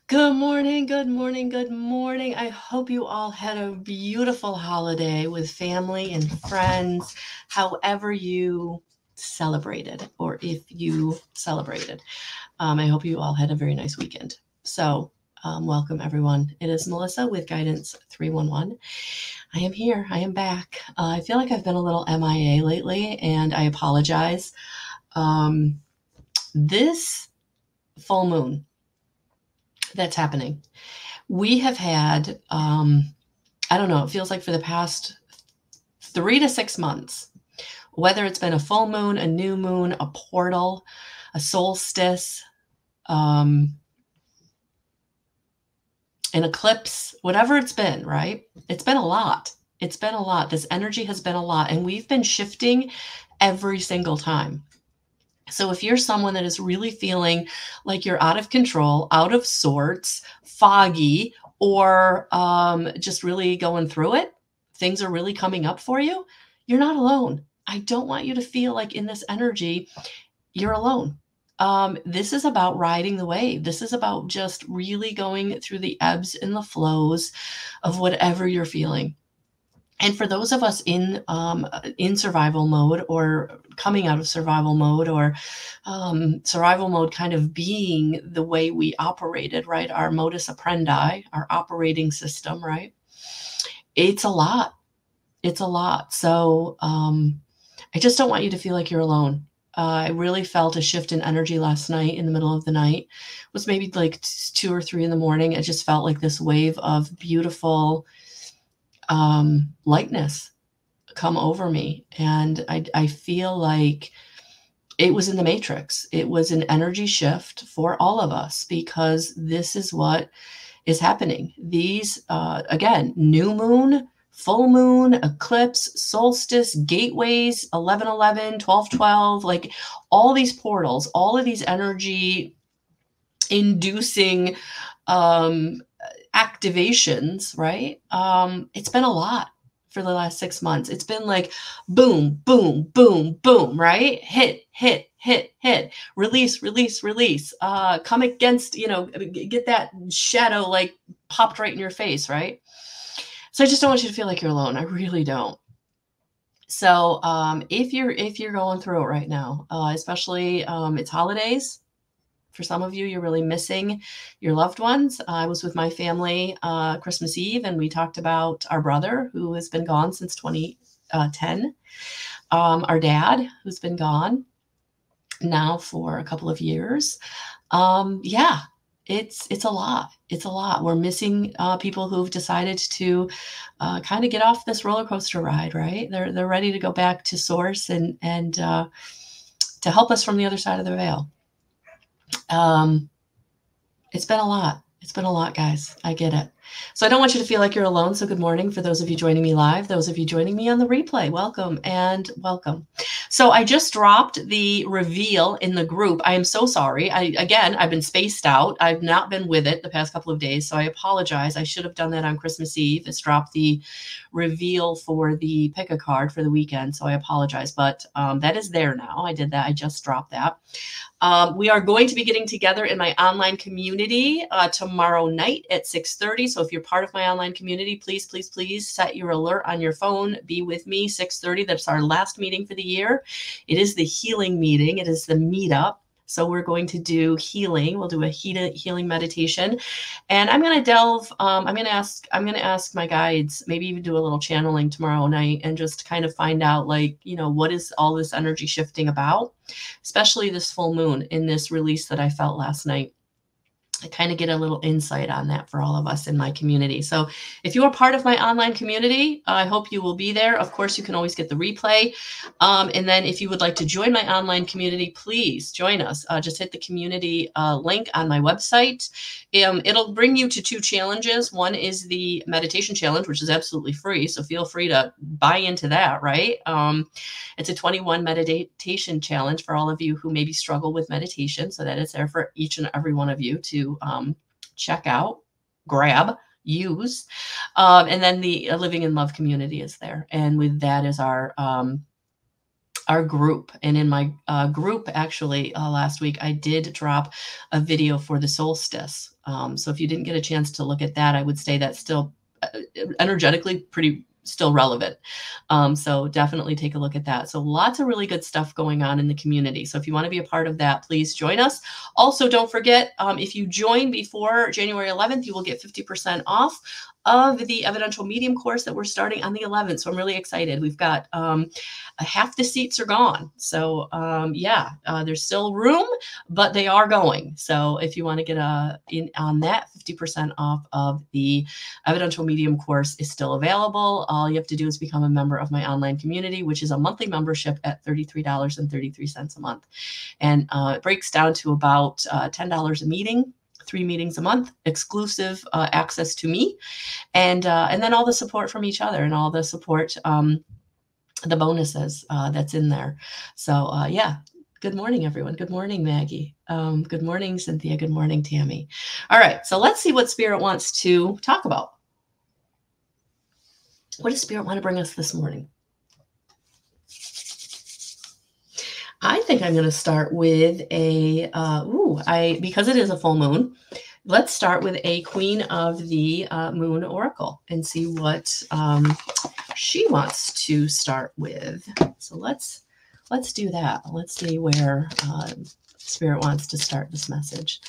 Good morning, good morning, good morning. I hope you all had a beautiful holiday with family and friends, however you celebrated, or if you celebrated. I hope you all had a very nice weekend. So, welcome everyone. It is Melissa with Guidance 311. I am here. I am back. I feel like I've been a little MIA lately, and I apologize. This full moon that's happening, we have had, I don't know, it feels like for the past 3 to 6 months, whether it's been a full moon, a new moon, a portal, a solstice, an eclipse, whatever it's been, right? It's been a lot. It's been a lot. This energy has been a lot, and we've been shifting every single time. So if you're someone that is really feeling like you're out of control, out of sorts, foggy, or just really going through it, things are really coming up for you, you're not alone. I don't want you to feel like in this energy, you're alone. This is about riding the wave. This is about just really going through the ebbs and the flows of whatever you're feeling. And for those of us in survival mode, or coming out of survival mode, or survival mode kind of being the way we operated, right? Our modus operandi, our operating system, right? It's a lot. It's a lot. So I just don't want you to feel like you're alone. I really felt a shift in energy last night in the middle of the night. It was maybe like 2 or 3 in the morning. It just felt like this wave of beautiful lightness come over me. And I feel like it was in the matrix. It was an energy shift for all of us, because this is what is happening. These, again, new moon, full moon, eclipse, solstice, gateways, 11/11, 12/12, like all these portals, all of these energy inducing activations, right? It's been a lot for the last 6 months. It's been like boom, boom, boom, boom, right? Hit, hit, hit, hit, release, release, release. Come against, get that shadow like popped right in your face, right? So I just don't want you to feel like you're alone. I really don't. So if you're going through it right now, especially it's holidays. For some of you, you're really missing your loved ones. I was with my family Christmas Eve, and we talked about our brother who has been gone since 2010, our dad who's been gone now for a couple of years. Yeah, it's a lot. It's a lot. We're missing people who've decided to kind of get off this roller coaster ride, right? They're ready to go back to source and to help us from the other side of the veil. It's been a lot. It's been a lot, guys. I get it. So I don't want you to feel like you're alone. So good morning for those of you joining me live, those of you joining me on the replay. Welcome and welcome. So I just dropped the reveal in the group. I am so sorry. I've been spaced out. I've not been with it the past couple of days, so I apologize. I should have done that on Christmas Eve. It's dropped the reveal for the pick a card for the weekend, so I apologize. But that is there now. I did that. I just dropped that. We are going to be getting together in my online community tomorrow night at 6:30. So if you're part of my online community, please, please, please set your alert on your phone. Be with me, 6:30. That's our last meeting for the year. It is the healing meeting. It is the meetup. So we're going to do healing. We'll do a healing meditation, and I'm going to delve. I'm going to ask my guides, maybe even do a little channeling tomorrow night, and just kind of find out, like, what is all this energy shifting about, especially this full moon in this release that I felt last night. I kind of get a little insight on that for all of us in my community. So if you are part of my online community, I hope you will be there. Of course, you can always get the replay. And then if you would like to join my online community, please join us. Just hit the community link on my website. It'll bring you to 2 challenges. One is the meditation challenge, which is absolutely free. So feel free to buy into that, right? It's a 21 meditation challenge for all of you who maybe struggle with meditation. So that is there for each and every one of you to check out, grab, use. And then the Living in Love community is there. And with that is our our group. And in my group, actually, last week, I did drop a video for the solstice. So if you didn't get a chance to look at that, I would say that's still energetically pretty still relevant. So definitely take a look at that. So lots of really good stuff going on in the community. So if you want to be a part of that, please join us. Also, don't forget, if you join before January 11th, you will get 50% off of the evidential medium course that we're starting on the 11th. So I'm really excited. We've got half the seats are gone. So yeah, there's still room, but they are going. So if you want to get in on that, 50% off of the evidential medium course is still available. All you have to do is become a member of my online community, which is a monthly membership at $33.33 a month. And it breaks down to about $10 a meeting, 3 meetings a month, exclusive access to me, and then all the support from each other and all the support, the bonuses that's in there. So yeah, good morning, everyone. Good morning, Maggie. Good morning, Cynthia. Good morning, Tammy. All right, so let's see what Spirit wants to talk about. What does Spirit want to bring us this morning? I think I'm going to start with a, because it is a full moon, let's start with a Queen of the Moon Oracle and see what she wants to start with. So let's do that. Let's see where Spirit wants to start this message.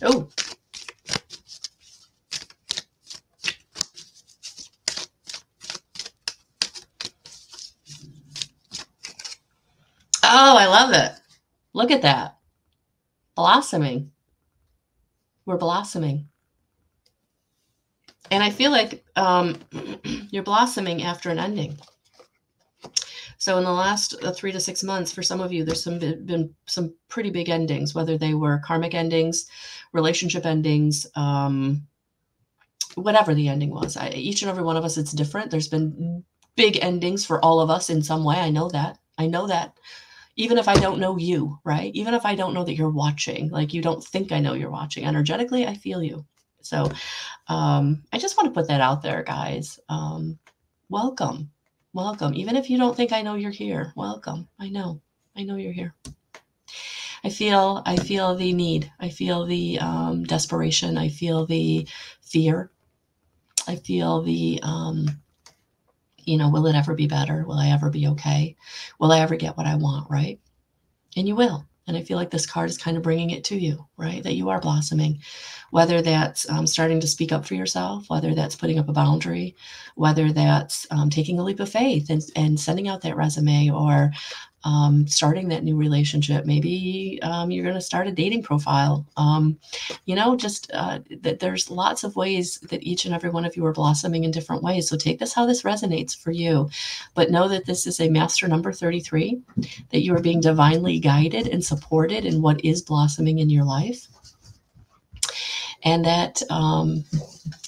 Oh. Oh, I love it. Look at that. Blossoming. We're blossoming. And I feel like you're blossoming after an ending. So in the last 3 to 6 months, for some of you, there's been some pretty big endings, whether they were karmic endings, relationship endings, whatever the ending was. Each and every one of us, it's different. There's been big endings for all of us in some way. I know that. Even if I don't know you, right? Even if I don't know that you're watching, like you don't think I know you're watching. Energetically, I feel you. So I just want to put that out there, guys. Welcome. Even if you don't think I know you're here, welcome. I know you're here. I feel the need. I feel the desperation. I feel the fear. I feel the, will it ever be better? Will I ever be okay? Will I ever get what I want, right? And you will. And I feel like this card is kind of bringing it to you, right? That you are blossoming, whether that's starting to speak up for yourself, whether that's putting up a boundary, whether that's taking a leap of faith and sending out that resume, or starting that new relationship. Maybe you're going to start a dating profile. There's lots of ways that each and every one of you are blossoming in different ways. So take this how this resonates for you. But know that this is a master number 33, that you are being divinely guided and supported in what is blossoming in your life. And that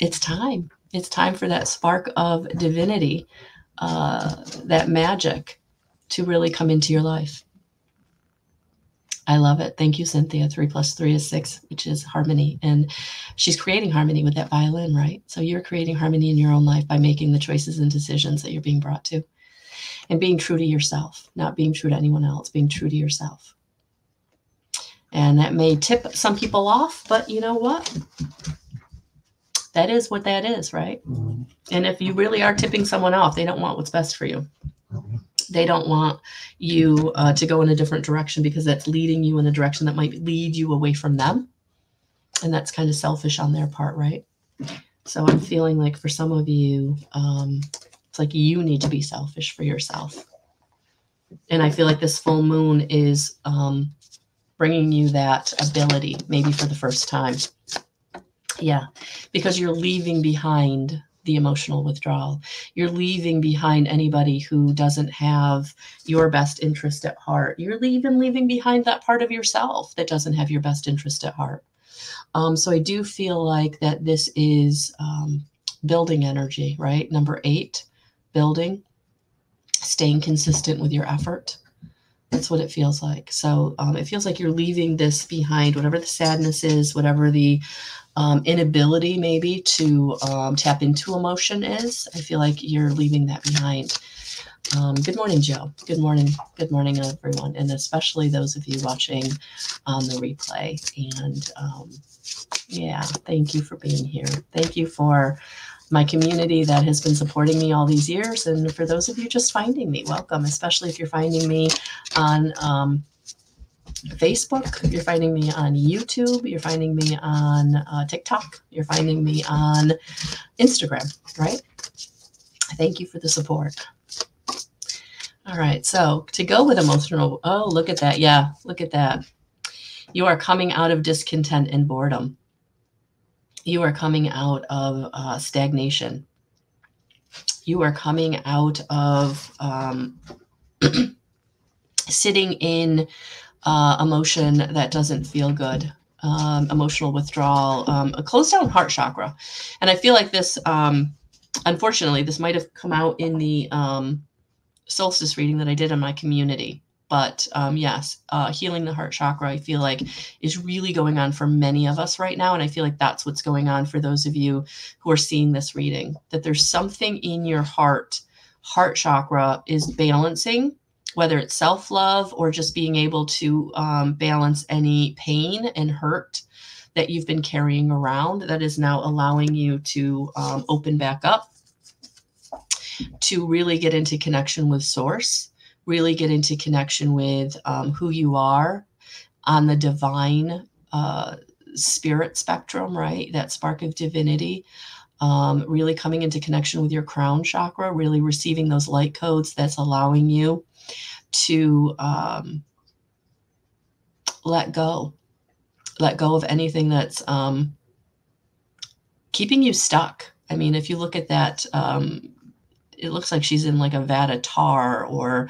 it's time. It's time for that spark of divinity, that magic, to really come into your life. I love it. Thank you, Cynthia. 3 + 3 is 6, which is harmony. And she's creating harmony with that violin, right? So you're creating harmony in your own life by making the choices and decisions that you're being brought to. And being true to yourself, not being true to anyone else, being true to yourself. And that may tip some people off, but you know what? That is what that is, right? And if you really are tipping someone off, they don't want what's best for you. They don't want you to go in a different direction, because that's leading you in a direction that might lead you away from them. And that's kind of selfish on their part, right? So I'm feeling like for some of you, it's like you need to be selfish for yourself. And I feel like this full moon is bringing you that ability, maybe for the first time. Yeah, because you're leaving behind the emotional withdrawal. You're leaving behind anybody who doesn't have your best interest at heart. You're leaving behind that part of yourself that doesn't have your best interest at heart. So I do feel like that this is building energy, right? Number 8, building, staying consistent with your effort. That's what it feels like. So it feels like you're leaving this behind, whatever the sadness is, whatever the inability maybe to tap into emotion is. I feel like you're leaving that behind. Good morning, Joe. Good morning. Good morning, everyone. And especially those of you watching on the replay. And yeah, thank you for being here. Thank you for my community that has been supporting me all these years. And for those of you just finding me, welcome, especially if you're finding me on Facebook, you're finding me on YouTube, you're finding me on TikTok, you're finding me on Instagram, right? Thank you for the support. All right, so to go with emotional, oh, look at that. Yeah, look at that. You are coming out of discontent and boredom. You are coming out of stagnation. You are coming out of sitting in emotion that doesn't feel good, emotional withdrawal, a closed down heart chakra. And I feel like this, unfortunately, this might have come out in the solstice reading that I did in my community. But yes, healing the heart chakra, I feel like, is really going on for many of us right now. And I feel like that's what's going on for those of you who are seeing this reading, that there's something in your heart chakra is balancing, whether it's self-love or just being able to balance any pain and hurt that you've been carrying around, that is now allowing you to open back up, to really get into connection with source, really get into connection with who you are on the divine spirit spectrum, right? That spark of divinity, really coming into connection with your crown chakra, really receiving those light codes that's allowing you to let go of anything that's keeping you stuck. I mean, if you look at that, it looks like she's in like a vat of tar or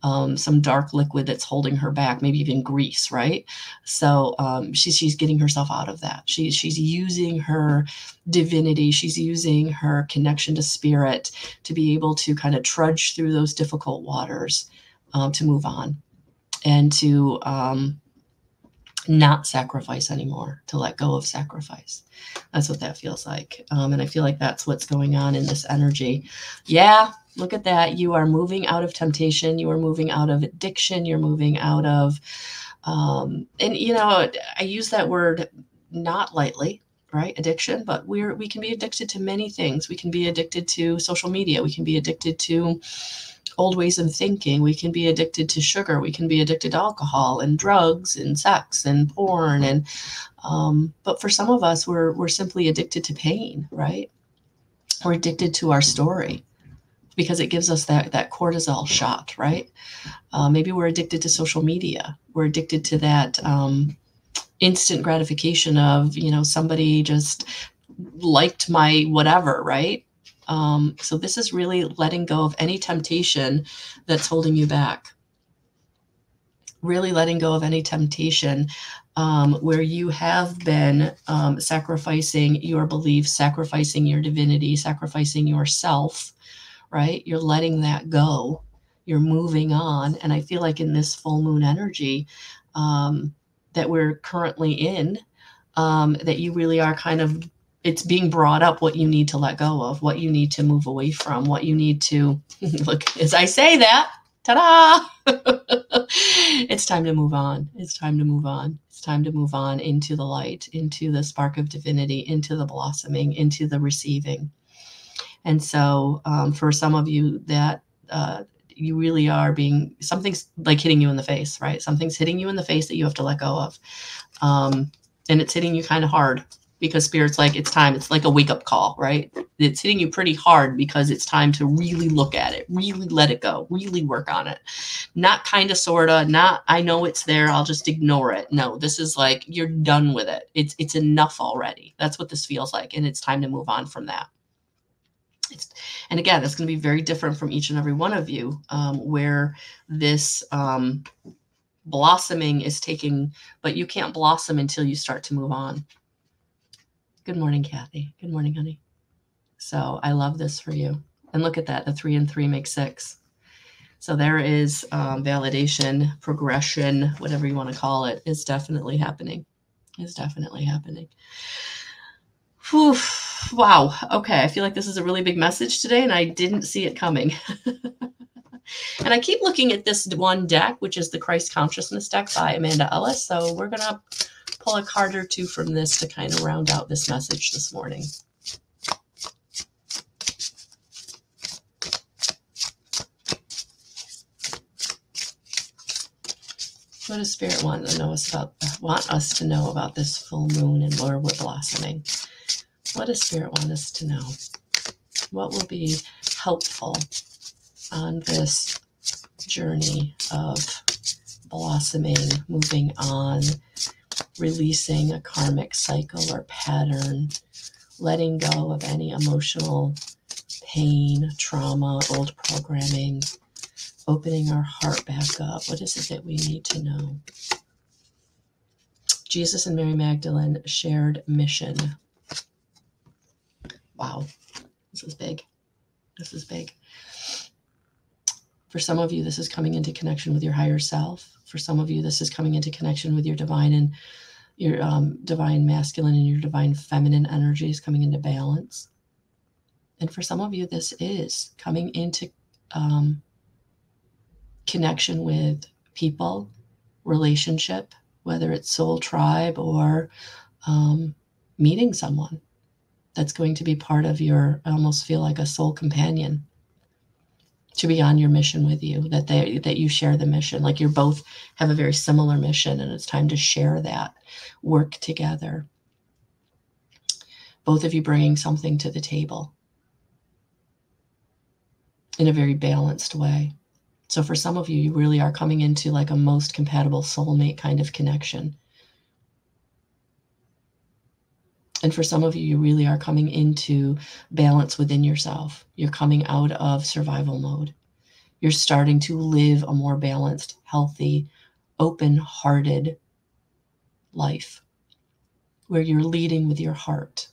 some dark liquid that's holding her back, maybe even grease, right? So she's getting herself out of that. She's using her divinity. She's using her connection to spirit to be able to kind of trudge through those difficult waters, to move on and to not sacrifice anymore, to let go of sacrifice. That's what that feels like. And I feel like that's what's going on in this energy. Yeah, look at that. You are moving out of temptation. You are moving out of addiction. You're moving out of, and you know, I use that word not lightly, right? Addiction, but we can be addicted to many things. We can be addicted to social media. We can be addicted to old ways of thinking. We can be addicted to sugar. We can be addicted to alcohol and drugs and sex and porn. And but for some of us, we're simply addicted to pain, right? We're addicted to our story because it gives us that cortisol shot, right? Maybe we're addicted to social media. We're addicted to that instant gratification of, you know, somebody just liked my whatever, right? So this is really letting go of any temptation that's holding you back. Really letting go of any temptation where you have been sacrificing your beliefs, sacrificing your divinity, sacrificing yourself, right? You're letting that go. You're moving on. And I feel like in this full moon energy that we're currently in, that you really are kind of, it's being brought up what you need to let go of, what you need to move away from, what you need to, look, as I say that, ta-da! It's time to move on. It's time to move on. It's time to move on into the light, into the spark of divinity, into the blossoming, into the receiving. And so for some of you that you really are being, something's like hitting you in the face, right? Something's hitting you in the face that you have to let go of. And it's hitting you kind of hard because spirit's like, it's time. It's like a wake up call, right? It's hitting you pretty hard because it's time to really look at it, really let it go, really work on it. Not kind of, sort of, not, I know it's there, I'll just ignore it. No, this is like, you're done with it. It's enough already. That's what this feels like. And it's time to move on from that. And again, it's going to be very different from each and every one of you, where this blossoming is taking, but you can't blossom until you start to move on. Good morning, Kathy. Good morning, honey. So I love this for you. And look at that. The 3 and 3 make 6. So there is validation, progression, whatever you want to call it, is definitely happening. Is definitely happening. Whew. Wow. Okay. I feel like this is a really big message today, and I didn't see it coming. And I keep looking at this one deck, which is the Christ Consciousness deck by Amanda Ellis. So we're going to pull a card or two from this to kind of round out this message this morning. What does Spirit want us to know about this full moon and where we're blossoming? What does Spirit want us to know? What will be helpful on this journey of blossoming, moving on, releasing a karmic cycle or pattern, letting go of any emotional pain, trauma, old programming, opening our heart back up? What is it that we need to know? Jesus and Mary Magdalene shared mission. Wow, this is big. This is big. For some of you, this is coming into connection with your higher self. For some of you, this is coming into connection with your divine and your divine masculine and your divine feminine energies coming into balance. And for some of you, this is coming into connection with people, relationship, whether it's soul tribe or meeting someone that's going to be part of your, I almost feel like a soul companion, to be on your mission with you, that you share the mission, like you both have a very similar mission, and it's time to share that, work together. Both of you bringing something to the table in a very balanced way. So for some of you, you really are coming into like a most compatible soulmate kind of connection. And for some of you, you really are coming into balance within yourself. You're coming out of survival mode. You're starting to live a more balanced, healthy, open-hearted life where you're leading with your heart.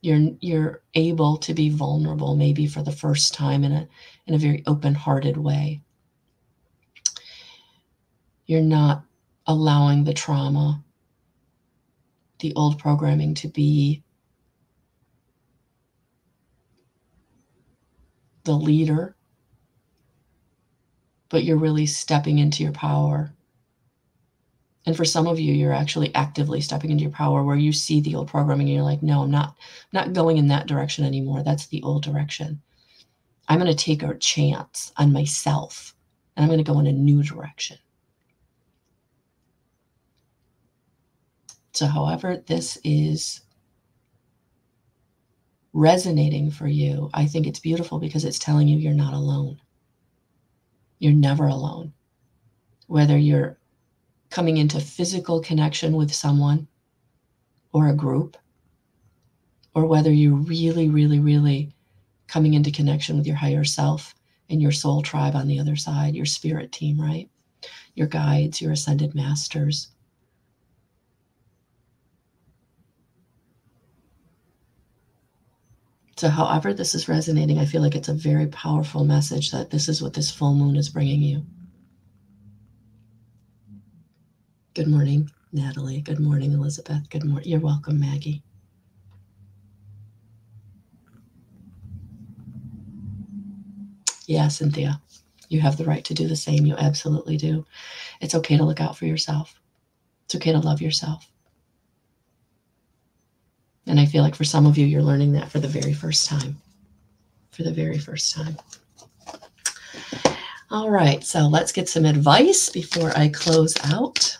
You're able to be vulnerable, maybe for the first time, in a very open-hearted way. You're not allowing the trauma, the old programming to be the leader, but you're really stepping into your power. And for some of you, you're actually actively stepping into your power, where you see the old programming and you're like, no, I'm not going in that direction anymore. That's the old direction. I'm going to take a chance on myself, and I'm going to go in a new direction. So however this is resonating for you, I think it's beautiful because it's telling you you're not alone. You're never alone. Whether you're coming into physical connection with someone or a group, or whether you're really, really, really coming into connection with your higher self and your soul tribe on the other side, your spirit team, right? Your guides, your ascended masters. So however this is resonating, I feel like it's a very powerful message that this is what this full moon is bringing you. Good morning, Natalie. Good morning, Elizabeth. Good morning. You're welcome, Maggie. Yeah, Cynthia, you have the right to do the same. You absolutely do. It's okay to look out for yourself. It's okay to love yourself. And I feel like for some of you, you're learning that for the very first time. For the very first time. All right, so let's get some advice before I close out,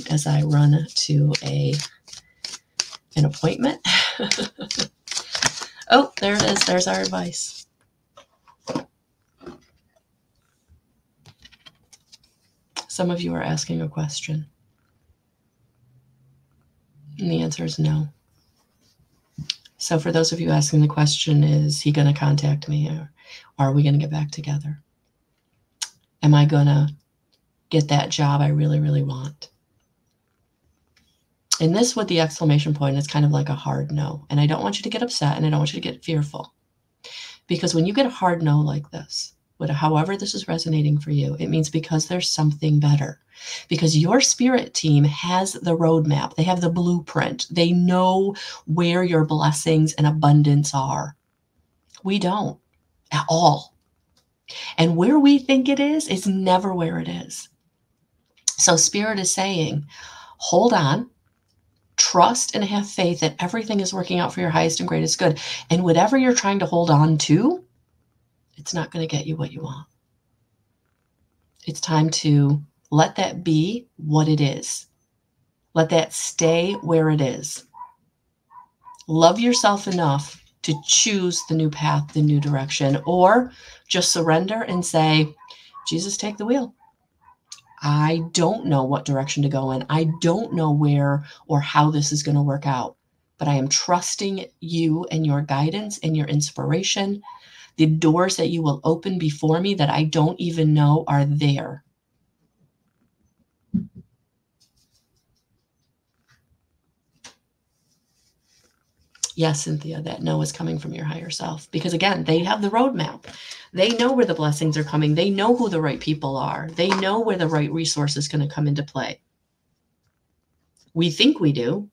as I run to an appointment. Oh, there it is. There's our advice. Some of you are asking a question. And the answer is no. So for those of you asking the question, is he going to contact me, or are we going to get back together? Am I going to get that job I really, really want? And this with the exclamation point is kind of like a hard no. And I don't want you to get upset, and I don't want you to get fearful. Because when you get a hard no like this, however this is resonating for you, it means because there's something better. Because your spirit team has the roadmap. They have the blueprint. They know where your blessings and abundance are. We don't at all. And where we think it is never where it is. So Spirit is saying, hold on, trust and have faith that everything is working out for your highest and greatest good. And whatever you're trying to hold on to, it's not going to get you what you want. It's time to let that be what it is. Let that stay where it is. Love yourself enough to choose the new path, the new direction, or just surrender and say, Jesus, take the wheel. I don't know what direction to go in. I don't know where or how this is going to work out, but I am trusting you and your guidance and your inspiration. The doors that you will open before me that I don't even know are there. Yes, Cynthia, that no is coming from your higher self. Because again, they have the roadmap. They know where the blessings are coming. They know who the right people are. They know where the right resource is going to come into play. We think we do,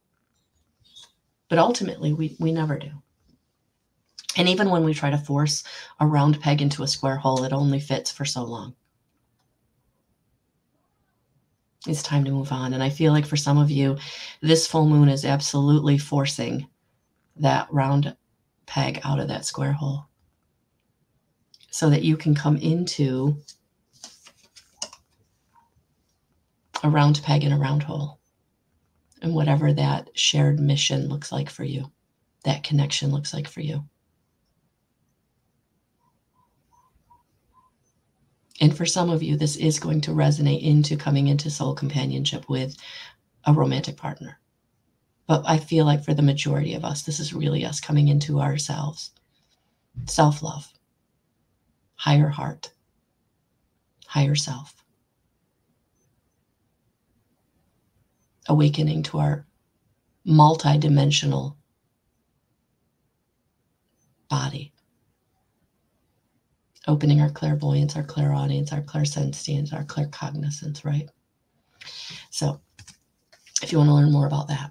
but ultimately we never do. And even when we try to force a round peg into a square hole, it only fits for so long. It's time to move on. And I feel like for some of you, this full moon is absolutely forcing that round peg out of that square hole so that you can come into a round peg in a round hole, and whatever that shared mission looks like for you, that connection looks like for you. And for some of you, this is going to resonate into coming into soul companionship with a romantic partner. But I feel like for the majority of us, this is really us coming into ourselves. Self-love, higher heart, higher self. Awakening to our multidimensional body. Opening our clairvoyance, our clairaudience, our clairsentience, our claircognizance, right? So if you want to learn more about that,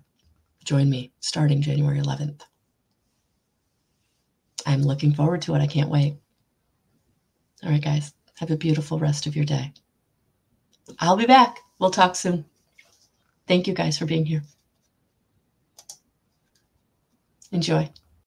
join me starting January 11th. I'm looking forward to it. I can't wait. All right, guys, have a beautiful rest of your day. I'll be back. We'll talk soon. Thank you guys for being here. Enjoy.